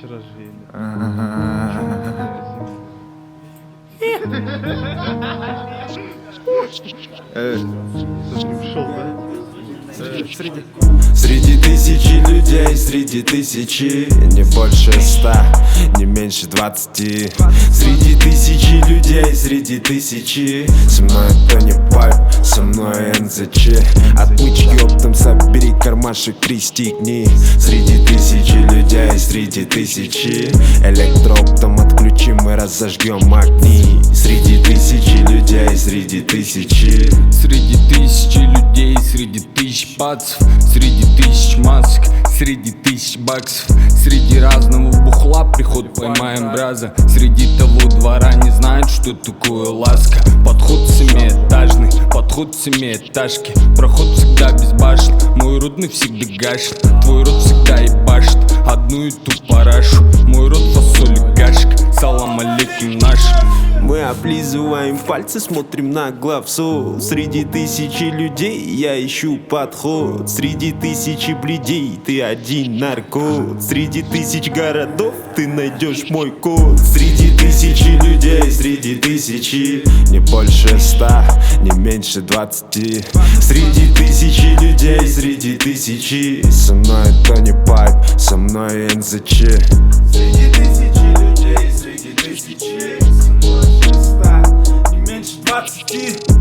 вчера жили. Ушел, да? Среди тысячи людей, среди тысячи, не больше 100, не меньше 20. Среди тысячи людей, среди тысячи, со мной это не пайп, со мной НЗЧ. Отмычки оптом собери, кармашек пристегни. Среди тысячи людей, среди тысячи, электрооптом отключим и разожгем огни. Среди тысячи людей, среди тысячи, среди тысячи людей, среди тысяч бацев, среди тысяч масок, среди тысяч баксов, среди разного бухла приход поймаем браза. Среди того двора не знают, что такое ласка. Подход семиэтажный, подход семиэтажки, проход всегда безбашен, мой родный всегда гашит, твой род всегда ебашит одну и ту парашу. Мой род фасоль и гашек, салам алейкум наш. мы облизываем пальцы, смотрим на главсу. Среди тысячи людей я ищу подход. Среди тысячи бледей ты один наркот. Среди тысяч городов ты найдешь мой код. Среди тысячи людей, среди тысячи, не больше 100, не меньше 20. Среди тысячи людей, среди тысячи, со мной это не пайп, со мной НЗЧ. Среди тысячи людей, среди тысячи, со мной 100, не меньше 20.